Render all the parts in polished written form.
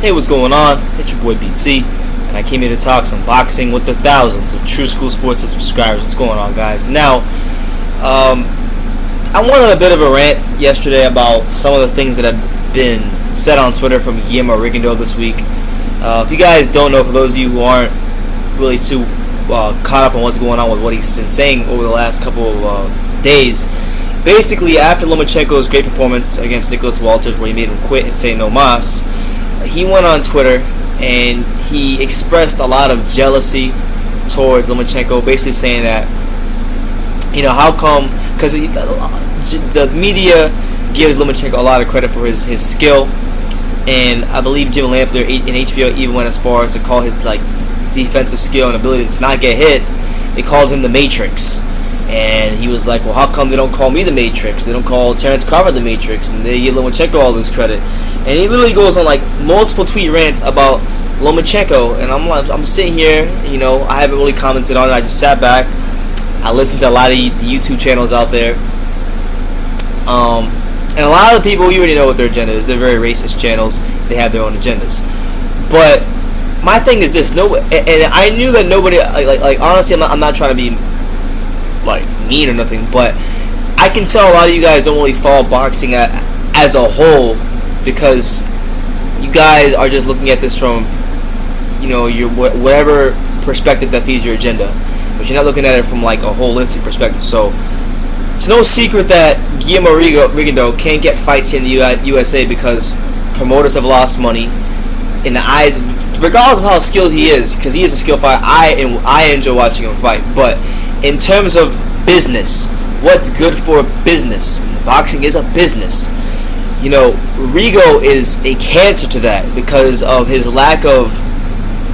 Hey, what's going on? It's your boy BT, and I came here to talk some boxing with the thousands of True School Sports subscribers. What's going on, guys? Now, I went on a bit of a rant yesterday about some of the things that have been said on Twitter from Guillermo Rigondeaux this week. If you guys don't know, for those of you who aren't really too caught up on what's going on with what he's been saying over the last couple of days, basically after Lomachenko's great performance against Nicholas Walters, where he made him quit and say no mas, he went on Twitter and he expressed a lot of jealousy towards Lomachenko, basically saying that, how come, because the media gives Lomachenko a lot of credit for his skill, and I believe Jim Lampler in HBO even went as far as to call his defensive skill and ability to not get hit, they called him the Matrix. And he was like, well, how come they don't call me the Matrix? They don't call Terrence Crawford the Matrix, and they give Lomachenko all this credit. And he literally goes on multiple tweet rants about Lomachenko, and I'm sitting here, I haven't really commented on it. I just sat back. I listened to a lot of the YouTube channels out there, and a lot of the people, you already know what their agenda is. They're very racist channels. They have their own agendas. But my thing is this: and I knew that nobody, honestly, I'm not trying to be mean or nothing, but I can tell a lot of you guys don't really follow boxing as a whole, because you guys are just looking at this from your whatever perspective that feeds your agenda, but you're not looking at it from a holistic perspective. So it's no secret that Guillermo Rigondeaux can't get fights here in the USA because promoters have lost money in the eyes, regardless of how skilled he is, because he is a skilled fighter. I enjoy watching him fight, but in terms of business, what's good for business? Boxing is a business. Rigo is a cancer to that because of his lack of,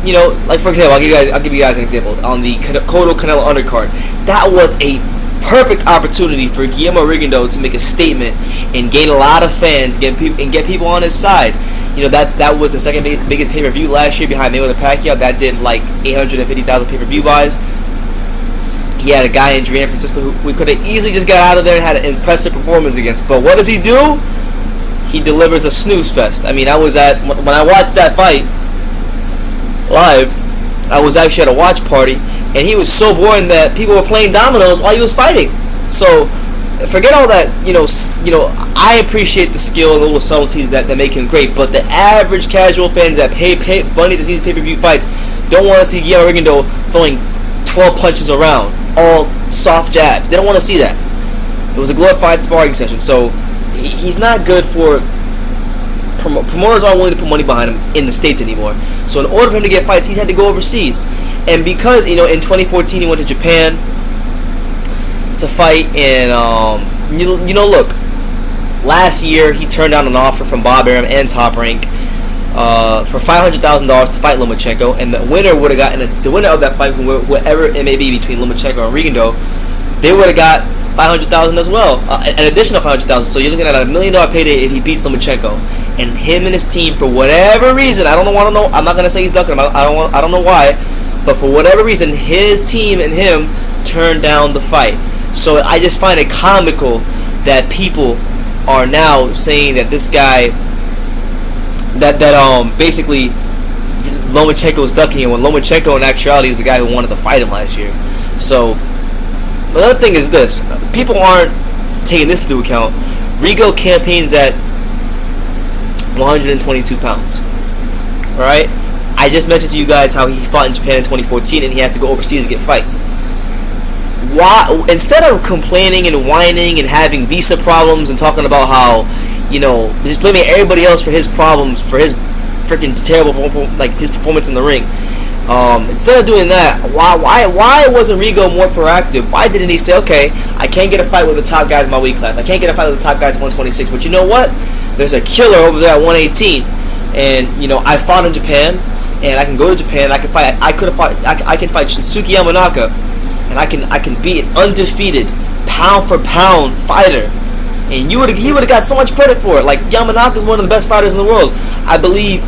for example, I'll give you guys an example. On the Cotto Canelo undercard, that was a perfect opportunity for Guillermo Rigondeaux to make a statement and gain a lot of fans, get people on his side. That was the second biggest pay-per-view last year behind Mayweather Pacquiao. That did 850,000 pay-per-view buys. He had a guy in San Francisco who we could have easily just got out of there and had an impressive performance against. But what does he do? He delivers a snooze fest. I mean, when I watched that fight live, I was actually at a watch party, and he was so boring that people were playing dominoes while he was fighting. So forget all that. I appreciate the skill and the little subtleties that make him great. But the average casual fans that pay money to see these pay-per-view fights don't want to see Guillermo Rigondeaux throwing 12 punches around, all soft jabs. They don't want to see that. It was a glorified sparring session, so he's not good for promoters. Aren't willing to put money behind him in the States anymore. So in order for him to get fights, he's had to go overseas. And because in 2014 he went to Japan to fight, and look, last year he turned down an offer from Bob Arum and Top Rank for $500,000 to fight Lomachenko, and the winner would have gotten the winner of that fight, whatever it may be between Lomachenko and Rigondeaux, they would have got $500,000 as well, an additional $500,000. So you're looking at $1 million payday if he beats Lomachenko. And him and his team, for whatever reason, I don't know. I'm not gonna say he's ducking him. I don't know why, but for whatever reason, his team and him turned down the fight. So I just find it comical that people are now saying that this guy, that basically Lomachenko is ducking him, when Lomachenko in actuality is the guy who wanted to fight him last year. So another thing is this: people aren't taking this into account. Rigo campaigns at 122 pounds. All right, I just mentioned to you guys how he fought in Japan in 2014, and he has to go overseas to get fights. Why, instead of complaining and whining and having visa problems and talking about how, just blaming everybody else for his problems, for his freaking terrible, his performance in the ring, instead of doing that, why wasn't Rigo more proactive? Why didn't he say, okay, I can't get a fight with the top guys in my weight class, I can't get a fight with the top guys at 126, but you know what? There's a killer over there at 118, and I fought in Japan, and I can go to Japan. I can fight. I can fight Shinsuke Yamanaka, and I can beat an undefeated pound for pound fighter, and he would have got so much credit for it. Yamanaka is one of the best fighters in the world. I believe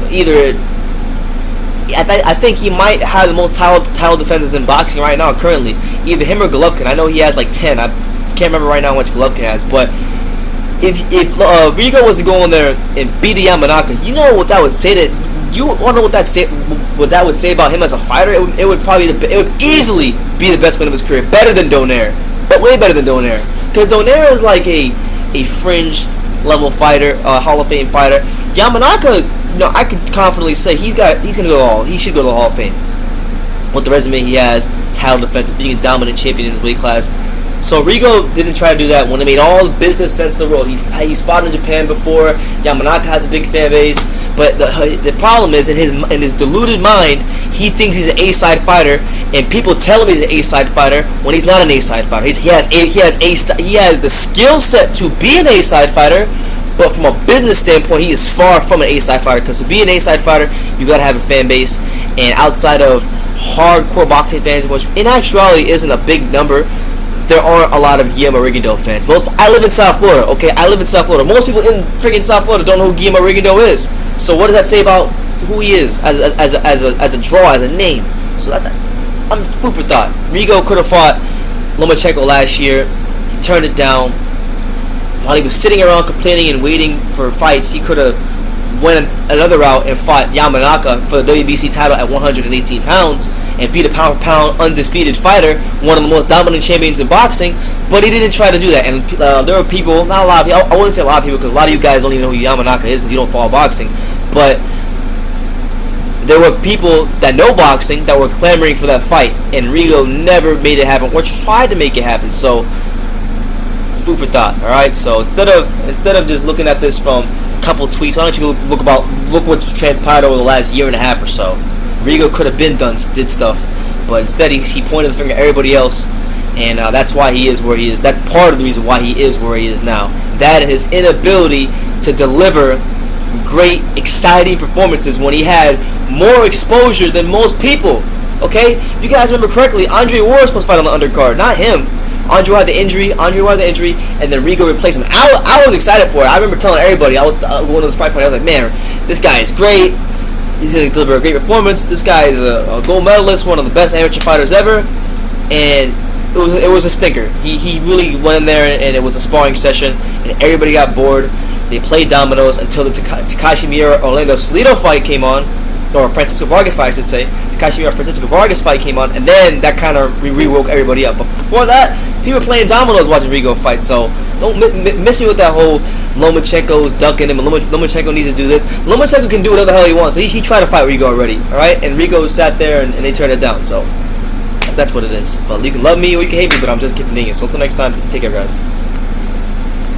I think he might have the most title defenses in boxing right now currently. Either him or Golovkin. I know he has 10. I can't remember right now how much Golovkin has, but if Rigo was to go in there and beat Yamanaka, you know what that would say to you want to know what that would say about him as a fighter? It would easily be the best win of his career, better than Donaire, but way better than Donaire, because Donaire is like a fringe level fighter, Hall of Fame fighter. Yamanaka, I could confidently say he should go to the Hall of Fame with the resume he has, title defenses, being a dominant champion in his weight class. So Rigo didn't try to do that when it made all the business sense in the world. He's fought in Japan before. Yamanaka has a big fan base, but the problem is in his deluded mind, he thinks he's an A-side fighter, and people tell him he's an A-side fighter when he's not an A-side fighter. He has the skill set to be an A-side fighter, but from a business standpoint, he is far from an A-side fighter. Because to be an A-side fighter, you gotta have a fan base, and outside of hardcore boxing fans, which in actuality isn't a big number, there aren't a lot of Guillermo Rigondeaux fans. I live in South Florida, okay? I live in South Florida. Most people in freaking South Florida don't know who Guillermo Rigondeaux is. So what does that say about who he is as a draw, as a name? So I'm food for thought. Rigo could have fought Lomachenko last year. He turned it down. While he was sitting around complaining and waiting for fights, he could have went another route and fought Yamanaka for the WBC title at 118 pounds and beat a pound-for-pound undefeated fighter, one of the most dominant champions in boxing, but he didn't try to do that. And there were people, not a lot of people, I wouldn't say a lot of people, because a lot of you guys don't even know who Yamanaka is because you don't follow boxing, but there were people that know boxing that were clamoring for that fight, and Rigo never made it happen or tried to make it happen. So food for thought. All right, so instead of just looking at this from a couple tweets, why don't you look what's transpired over the last year and a half or so. Rigo could have did stuff, but instead he pointed the finger at everybody else, and that's why he is where he is. That's part of the reason why he is where he is now. That and his inability to deliver great, exciting performances when he had more exposure than most people. Okay, if you guys remember correctly, Andre Ward was supposed to fight on the undercard, not him. Andre had the injury, and then Rigo replaced him. I was excited for it. I remember telling everybody, I was going to this fight party, I was like, man, this guy is great. He's going to deliver a great performance. This guy is a gold medalist, one of the best amateur fighters ever. And it was a stinker. He really went in there, and it was a sparring session, and everybody got bored. They played dominoes until the Takashi Miura-Orlando Salido fight came on, or Francisco Vargas fight, I should say. Takashi Miura-Francisco Vargas fight came on, and then that kind of re-woke everybody up. But before that, people were playing dominoes watching Rigo fight, so don't miss me with that whole Lomachenko's ducking him, and Lomachenko needs to do this. Lomachenko can do whatever the hell he wants, but he tried to fight Rigo already, alright? And Rigo sat there, and they turned it down, so that's what it is. But you can love me or you can hate me, but I'm just kidding. So until next time, take care, guys.